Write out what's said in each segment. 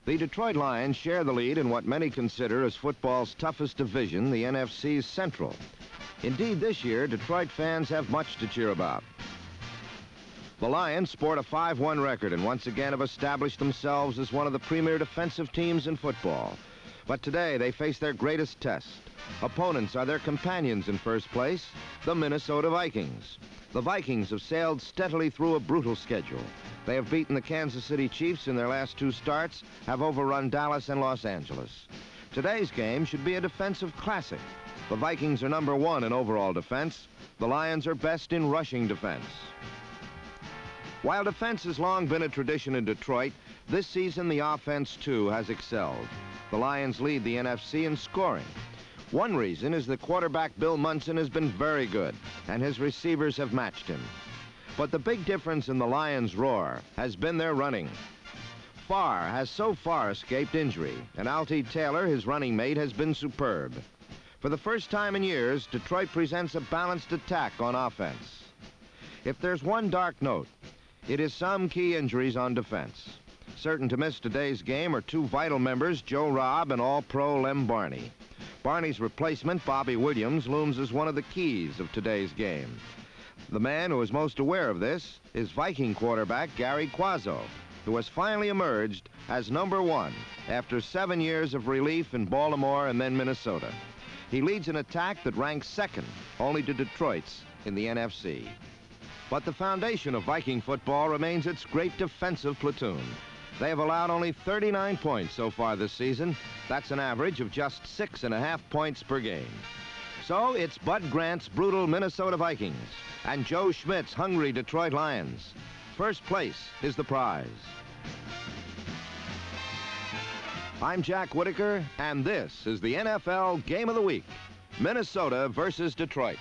The Detroit Lions share the lead in what many consider as football's toughest division, the NFC's Central. Indeed, this year, Detroit fans have much to cheer about. The Lions sport a 5-1 record and once again have established themselves as one of the premier defensive teams in football. But today, they face their greatest test. Opponents are their companions in first place, the Minnesota Vikings. The Vikings have sailed steadily through a brutal schedule. They have beaten the Kansas City Chiefs in their last 2 starts, have overrun Dallas and Los Angeles. Today's game should be a defensive classic. The Vikings are number 1 in overall defense. The Lions are best in rushing defense. While defense has long been a tradition in Detroit, this season the offense, too, has excelled. The Lions lead the NFC in scoring. One reason is that quarterback Bill Munson has been very good, and his receivers have matched him. But the big difference in the Lions' roar has been their running. Farr has so far escaped injury, and Altie Taylor, his running mate, has been superb. For the first time in years, Detroit presents a balanced attack on offense. If there's one dark note, it is some key injuries on defense. Certain to miss today's game are 2 vital members, Joe Robb and All-Pro Lem Barney. Barney's replacement, Bobby Williams, looms as one of the keys of today's game. The man who is most aware of this is Viking quarterback Gary Quazzo, who has finally emerged as number 1 after 7 years of relief in Baltimore and then Minnesota. He leads an attack that ranks 2nd only to Detroit's in the NFC. But the foundation of Viking football remains its great defensive platoon. They have allowed only 39 points so far this season. That's an average of just 6.5 points per game. So it's Bud Grant's brutal Minnesota Vikings and Joe Schmidt's hungry Detroit Lions. First place is the prize. I'm Jack Whitaker, and this is the NFL Game of the Week, Minnesota versus Detroit.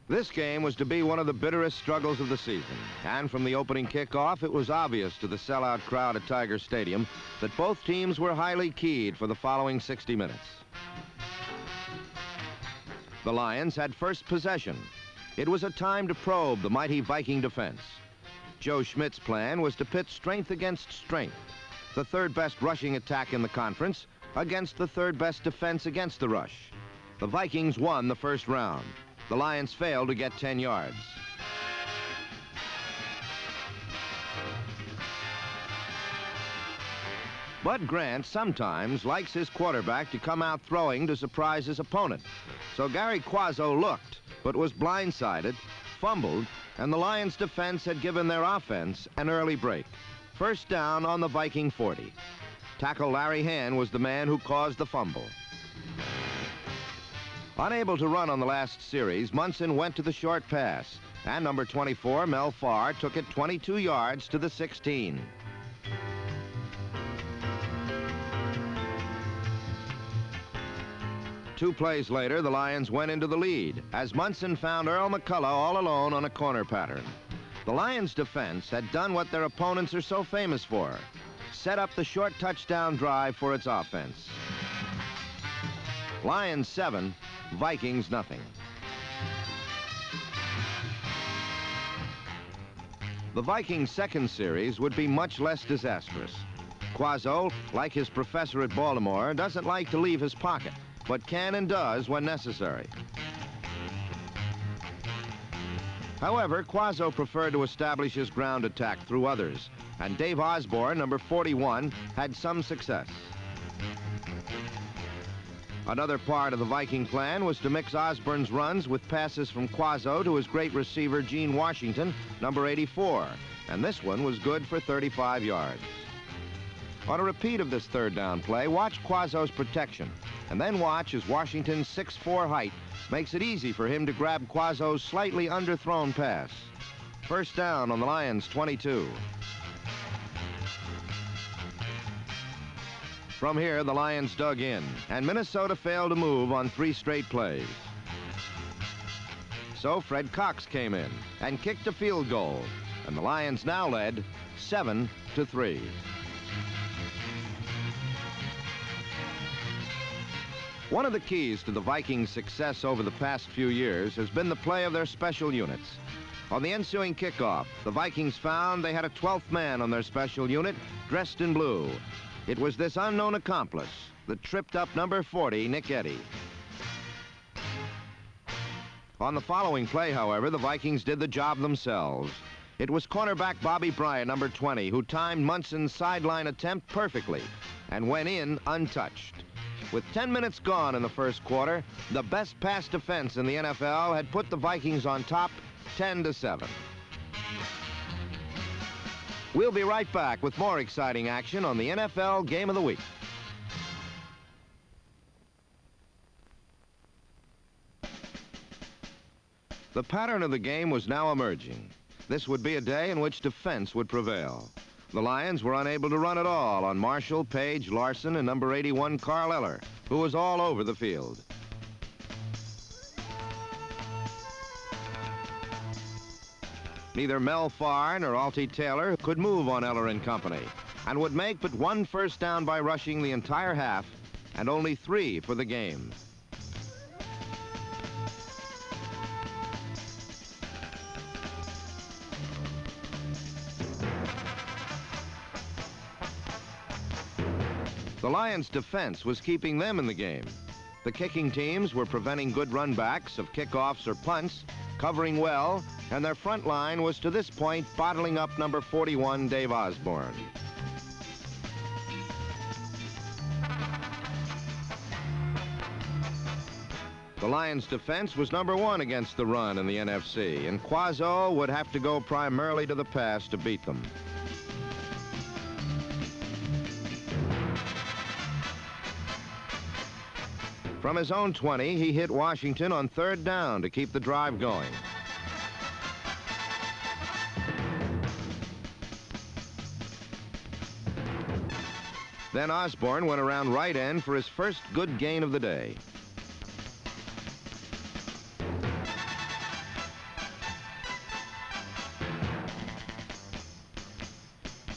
This game was to be one of the bitterest struggles of the season, and from the opening kickoff, it was obvious to the sellout crowd at Tiger Stadium that both teams were highly keyed for the following 60 minutes. The Lions had first possession. It was a time to probe the mighty Viking defense. Joe Schmidt's plan was to pit strength against strength, the 3rd best rushing attack in the conference against the 3rd best defense against the rush. The Vikings won the first round. The Lions failed to get 10 yards. Bud Grant sometimes likes his quarterback to come out throwing to surprise his opponent. So Gary Quazzo looked, but was blindsided, fumbled, and the Lions' defense had given their offense an early break. First down on the Viking 40. Tackle Larry Hand was the man who caused the fumble. Unable to run on the last series, Munson went to the short pass, and number 24, Mel Farr, took it 22 yards to the 16. Two plays later, the Lions went into the lead as Munson found Earl McCullough all alone on a corner pattern. The Lions' defense had done what their opponents are so famous for, set up the short touchdown drive for its offense. Lions 7, Vikings nothing. The Vikings' second series would be much less disastrous. Quazzo, like his professor at Baltimore, doesn't like to leave his pocket, but can and does when necessary. However, Quazzo preferred to establish his ground attack through others, and Dave Osborne, number 41, had some success. Another part of the Viking plan was to mix Osborne's runs with passes from Quazzo to his great receiver, Gene Washington, number 84, and this one was good for 35 yards. On a repeat of this 3rd down play, watch Quazzo's protection, and then watch as Washington's 6'4" height makes it easy for him to grab Quazzo's slightly underthrown pass. First down on the Lions' 22. From here, the Lions dug in, and Minnesota failed to move on 3 straight plays. So Fred Cox came in and kicked a field goal, and the Lions now led 7-3. One of the keys to the Vikings' success over the past few years has been the play of their special units. On the ensuing kickoff, the Vikings found they had a 12th man on their special unit, dressed in blue. It was this unknown accomplice that tripped up number 40, Nick Eddy. On the following play, however, the Vikings did the job themselves. It was cornerback Bobby Bryant, number 20, who timed Munson's sideline attempt perfectly and went in untouched. With 10 minutes gone in the first quarter, the best pass defense in the NFL had put the Vikings on top 10-7. We'll be right back with more exciting action on the NFL Game of the Week. The pattern of the game was now emerging. This would be a day in which defense would prevail. The Lions were unable to run at all on Marshall, Page, Larson, and number 81, Carl Eller, who was all over the field. Neither Mel Farr nor Altie Taylor could move on Eller and company, and would make but one first down by rushing the entire half, and only 3 for the game. The Lions' defense was keeping them in the game. The kicking teams were preventing good runbacks of kickoffs or punts, covering well, and their front line was to this point bottling up number 41, Dave Osborne. The Lions' defense was number 1 against the run in the NFC, and Quazzo would have to go primarily to the pass to beat them. From his own 20, he hit Washington on 3rd down to keep the drive going. Then Osborne went around right end for his first good gain of the day.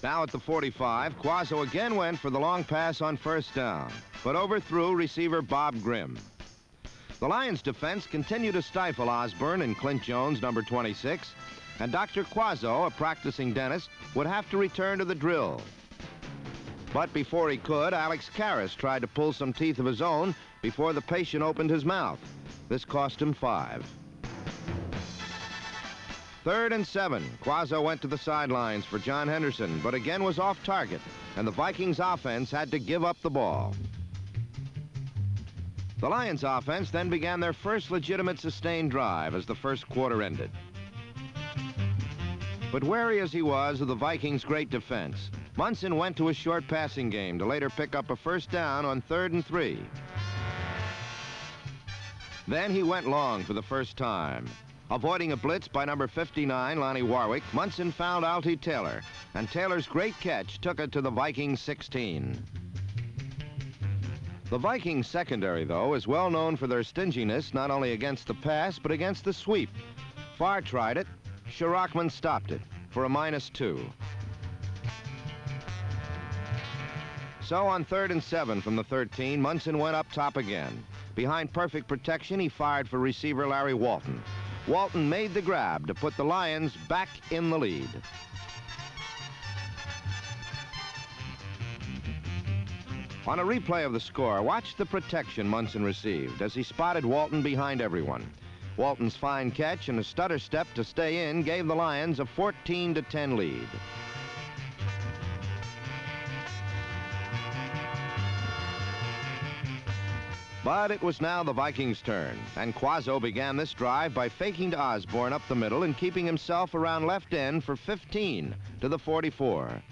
Now at the 45, Quazzo again went for the long pass on 1st down, but overthrew receiver Bob Grimm. The Lions' defense continued to stifle Osborne and Clint Jones, number 26, and Dr. Quazzo, a practicing dentist, would have to return to the drill. But before he could, Alex Karras tried to pull some teeth of his own before the patient opened his mouth. This cost him 5. 3rd and 7. Quazzo went to the sidelines for John Henderson, but again was off target, and the Vikings offense had to give up the ball. The Lions offense then began their first legitimate sustained drive as the first quarter ended. But wary as he was of the Vikings' great defense, Munson went to a short passing game to later pick up a 1st down on 3rd and 3. Then he went long for the first time. Avoiding a blitz by number 59, Lonnie Warwick, Munson found Altie Taylor, and Taylor's great catch took it to the Vikings 16. The Vikings secondary, though, is well known for their stinginess not only against the pass, but against the sweep. Farr tried it. Shirachman stopped it for a -2. So on 3rd and 7 from the 13, Munson went up top again. Behind perfect protection, he fired for receiver Larry Walton. Walton made the grab to put the Lions back in the lead. On a replay of the score, watch the protection Munson received as he spotted Walton behind everyone. Walton's fine catch and a stutter step to stay in gave the Lions a 14-10 lead. But it was now the Vikings' turn, and Quazzo began this drive by faking to Osborne up the middle and keeping himself around left end for 15 to the 44.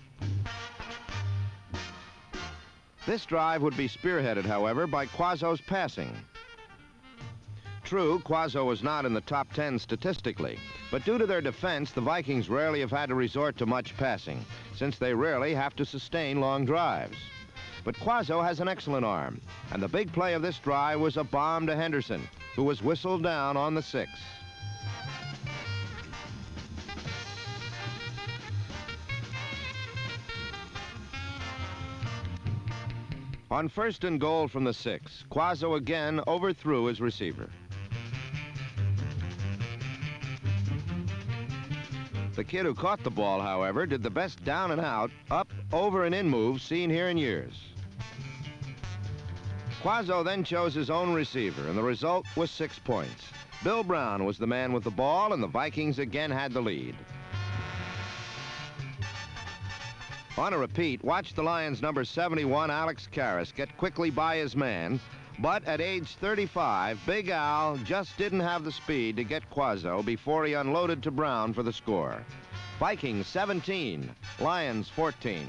This drive would be spearheaded, however, by Quazzo's passing. True, Quazzo was not in the top 10 statistically, but due to their defense, the Vikings rarely have had to resort to much passing, since they rarely have to sustain long drives. But Quazzo has an excellent arm, and the big play of this drive was a bomb to Henderson, who was whistled down on the 6. On 1st and goal from the 6, Quazzo again overthrew his receiver. The kid who caught the ball, however, did the best down and out, up, over, and in move seen here in years. Quazzo then chose his own receiver, and the result was 6 points. Bill Brown was the man with the ball, and the Vikings again had the lead. On a repeat, watch the Lions' number 71, Alex Karras, get quickly by his man, but at age 35, Big Al just didn't have the speed to get Quazzo before he unloaded to Brown for the score. Vikings 17, Lions 14.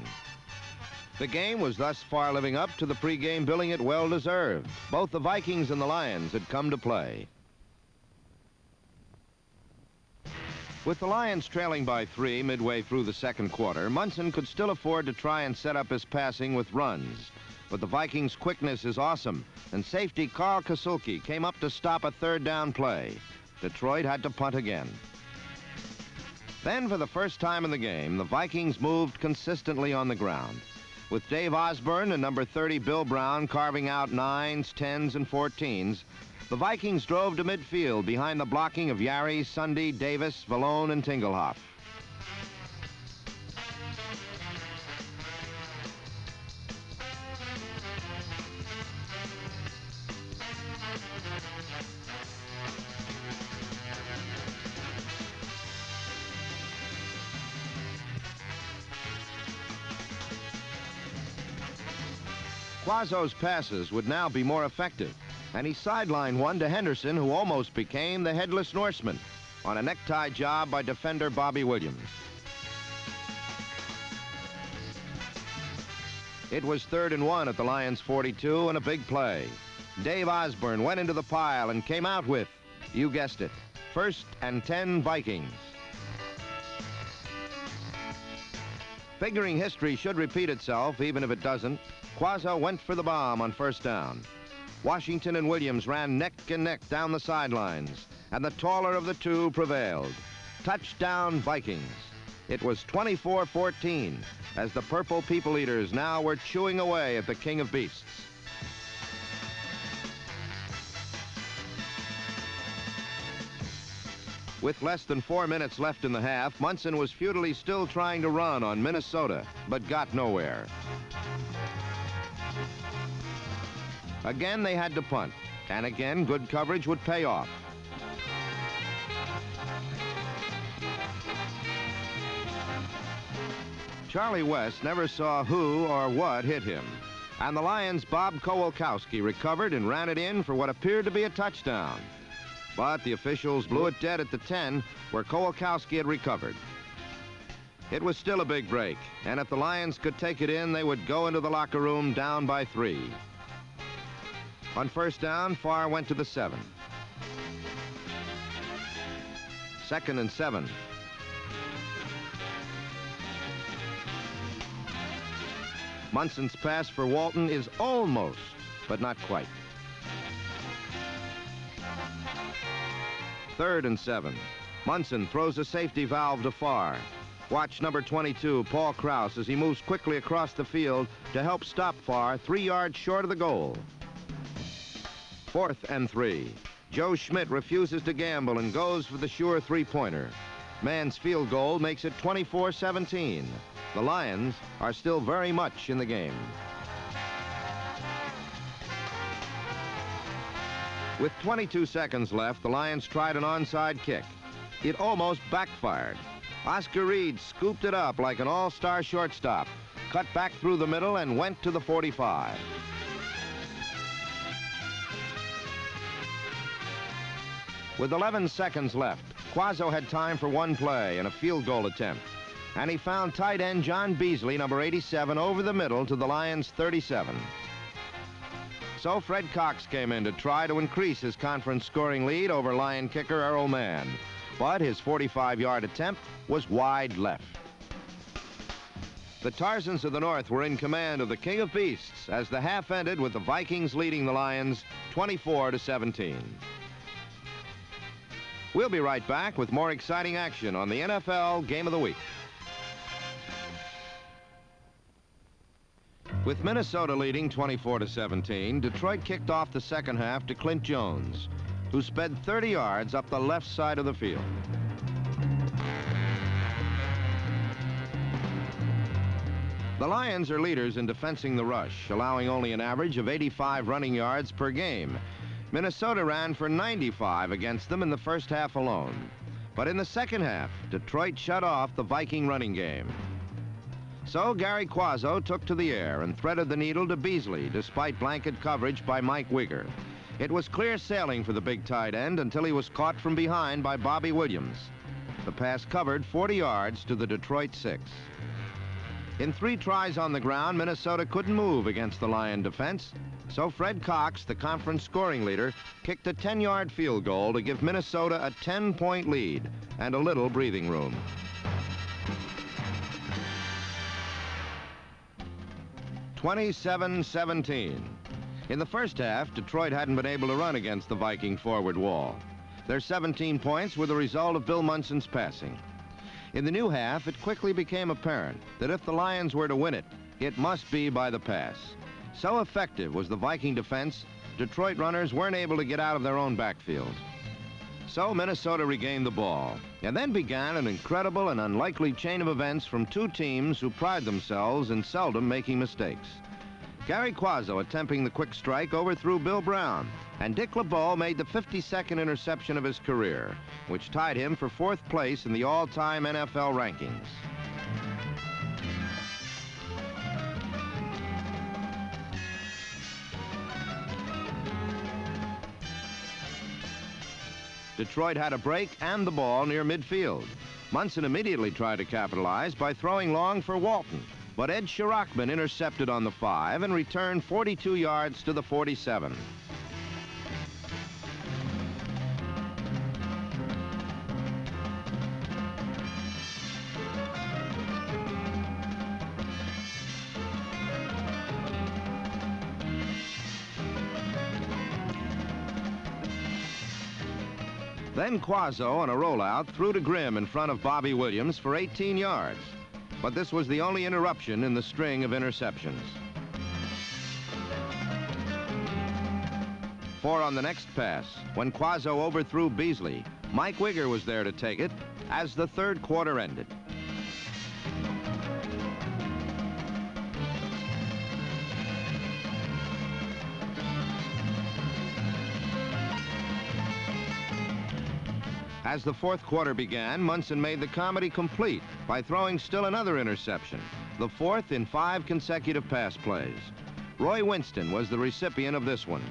The game was thus far living up to the pregame billing it well deserved. Both the Vikings and the Lions had come to play. With the Lions trailing by 3 midway through the second quarter, Munson could still afford to try and set up his passing with runs. But the Vikings' quickness is awesome, and safety Carl Kasulke came up to stop a third down play. Detroit had to punt again. Then, for the first time in the game, the Vikings moved consistently on the ground. With Dave Osborne and number 30 Bill Brown carving out 9s, 10s, and 14s, the Vikings drove to midfield behind the blocking of Yari, Sunday, Davis, Vallone, and Tingelhoff. Quazzo's passes would now be more effective, and he sidelined one to Henderson, who almost became the Headless Norseman on a necktie job by defender Bobby Williams. It was 3rd and 1 at the Lions' 42 and a big play. Dave Osborne went into the pile and came out with, you guessed it, 1st and 10 Vikings. Figuring history should repeat itself, even if it doesn't, Quazzo went for the bomb on 1st down. Washington and Williams ran neck and neck down the sidelines, and the taller of the two prevailed. Touchdown, Vikings. It was 24-14, as the Purple People Eaters now were chewing away at the King of Beasts. With less than 4 minutes left in the half, Munson was futilely still trying to run on Minnesota, but got nowhere. Again, they had to punt, and again, good coverage would pay off. Charlie West never saw who or what hit him, and the Lions' Bob Kowalkowski recovered and ran it in for what appeared to be a touchdown. But the officials blew it dead at the 10, where Kowalkowski had recovered. It was still a big break, and if the Lions could take it in, they would go into the locker room down by 3. On 1st down, Farr went to the 7. 2nd and 7. Munson's pass for Walton is almost, but not quite. 3rd and 7. Munson throws a safety valve to Farr. Watch number 22, Paul Krause, as he moves quickly across the field to help stop Farr 3 yards short of the goal. 4th and 3. Joe Schmidt refuses to gamble and goes for the sure three-pointer. Mann's field goal makes it 24-17. The Lions are still very much in the game. With 22 seconds left, the Lions tried an onside kick. It almost backfired. Oscar Reed scooped it up like an all-star shortstop, cut back through the middle and went to the 45. With 11 seconds left, Quazzo had time for one play and a field goal attempt, and he found tight end John Beasley, number 87, over the middle to the Lions' 37. So Fred Cox came in to try to increase his conference scoring lead over Lion kicker Earl Mann, but his 45-yard attempt was wide left. The Tarzans of the North were in command of the King of Beasts as the half ended with the Vikings leading the Lions 24-17. We'll be right back with more exciting action on the NFL Game of the Week. With Minnesota leading 24-17, Detroit kicked off the second half to Clint Jones, who sped 30 yards up the left side of the field. The Lions are leaders in defensing the rush, allowing only an average of 85 running yards per game. Minnesota ran for 95 against them in the first half alone. But in the second half, Detroit shut off the Viking running game. So Gary Quazzo took to the air and threaded the needle to Beasley, despite blanket coverage by Mike Wigger. It was clear sailing for the big tight end until he was caught from behind by Bobby Williams. The pass covered 40 yards to the Detroit 6. In 3 tries on the ground, Minnesota couldn't move against the Lion defense. So Fred Cox, the conference scoring leader, kicked a 10-yard field goal to give Minnesota a 10-point lead and a little breathing room. (27-17). In the first half, Detroit hadn't been able to run against the Viking forward wall. Their 17 points were the result of Bill Munson's passing. In the new half, it quickly became apparent that if the Lions were to win it, it must be by the pass. So effective was the Viking defense, Detroit runners weren't able to get out of their own backfield. So Minnesota regained the ball, and then began an incredible and unlikely chain of events from 2 teams who pride themselves in seldom making mistakes. Gary Quazzo, attempting the quick strike, overthrew Bill Brown, and Dick LeBeau made the 52nd interception of his career, which tied him for 4th place in the all-time NFL rankings. Detroit had a break and the ball near midfield. Munson immediately tried to capitalize by throwing long for Walton, but Ed Shirachman intercepted on the 5 and returned 42 yards to the 47. Then Quazzo, on a rollout, threw to Grimm in front of Bobby Williams for 18 yards. But this was the only interruption in the string of interceptions. 4 on the next pass, when Quazzo overthrew Beasley. Mike Wigger was there to take it as the 3rd quarter ended. As the 4th quarter began, Munson made the comedy complete by throwing still another interception, the 4th in 5 consecutive pass plays. Roy Winston was the recipient of this one.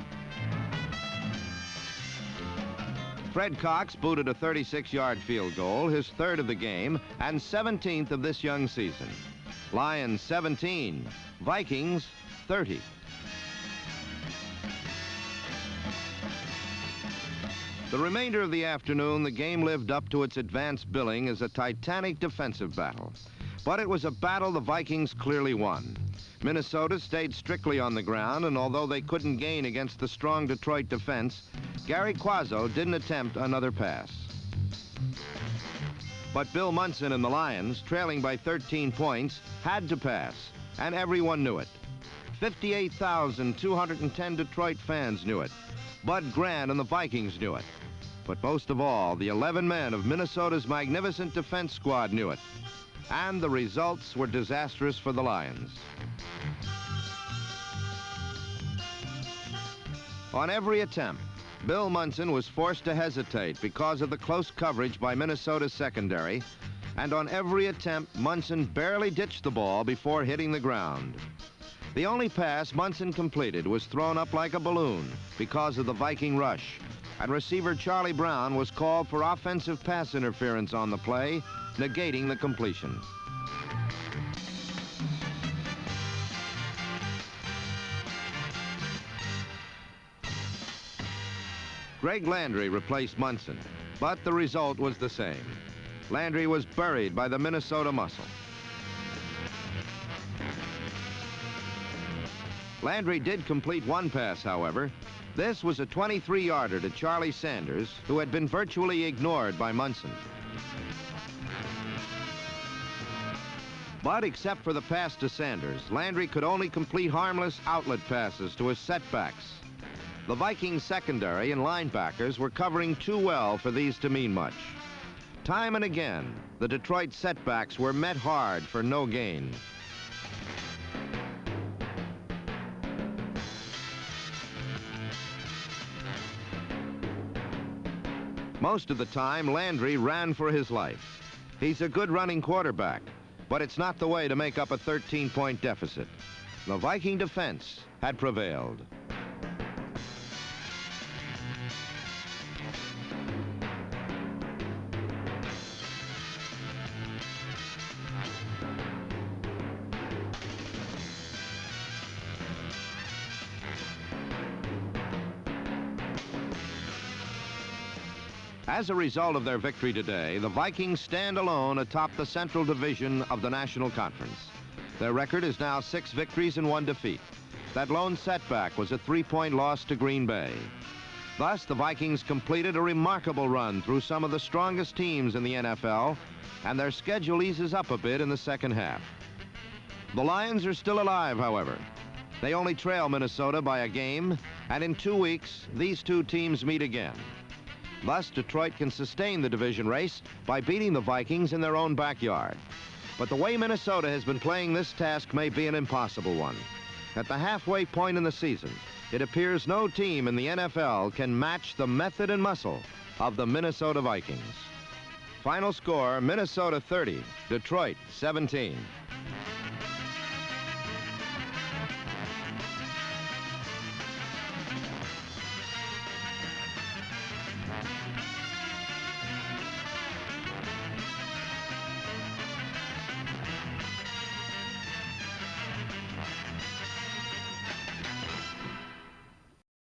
Fred Cox booted a 36-yard field goal, his 3rd of the game and 17th of this young season. Lions 17, Vikings 30. The remainder of the afternoon, the game lived up to its advanced billing as a titanic defensive battle. But it was a battle the Vikings clearly won. Minnesota stayed strictly on the ground, and although they couldn't gain against the strong Detroit defense, Gary Quazzo didn't attempt another pass. But Bill Munson and the Lions, trailing by 13 points, had to pass, and everyone knew it. 58,210 Detroit fans knew it. Bud Grant and the Vikings knew it. But most of all, the 11 men of Minnesota's magnificent defense squad knew it. And the results were disastrous for the Lions. On every attempt, Bill Munson was forced to hesitate because of the close coverage by Minnesota's secondary. And on every attempt, Munson barely ditched the ball before hitting the ground. The only pass Munson completed was thrown up like a balloon because of the Viking rush, and receiver Charlie Brown was called for offensive pass interference on the play, negating the completion. Greg Landry replaced Munson, but the result was the same. Landry was buried by the Minnesota muscle. Landry did complete one pass, however. This was a 23-yarder to Charlie Sanders, who had been virtually ignored by Munson. But except for the pass to Sanders, Landry could only complete harmless outlet passes to his setbacks. The Vikings secondary and linebackers were covering too well for these to mean much. Time and again, the Detroit setbacks were met hard for no gain. Most of the time, Landry ran for his life. He's a good running quarterback, but it's not the way to make up a 13-point deficit. The Viking defense had prevailed. As a result of their victory today, the Vikings stand alone atop the Central Division of the National Conference. Their record is now 6 victories and 1 defeat. That lone setback was a 3-point loss to Green Bay. Thus, the Vikings completed a remarkable run through some of the strongest teams in the NFL, and their schedule eases up a bit in the second half. The Lions are still alive, however. They only trail Minnesota by a game, and in 2 weeks, these two teams meet again. Thus, Detroit can sustain the division race by beating the Vikings in their own backyard. But the way Minnesota has been playing this task may be an impossible one. At the halfway point in the season, it appears no team in the NFL can match the method and muscle of the Minnesota Vikings. Final score, Minnesota 30, Detroit 17.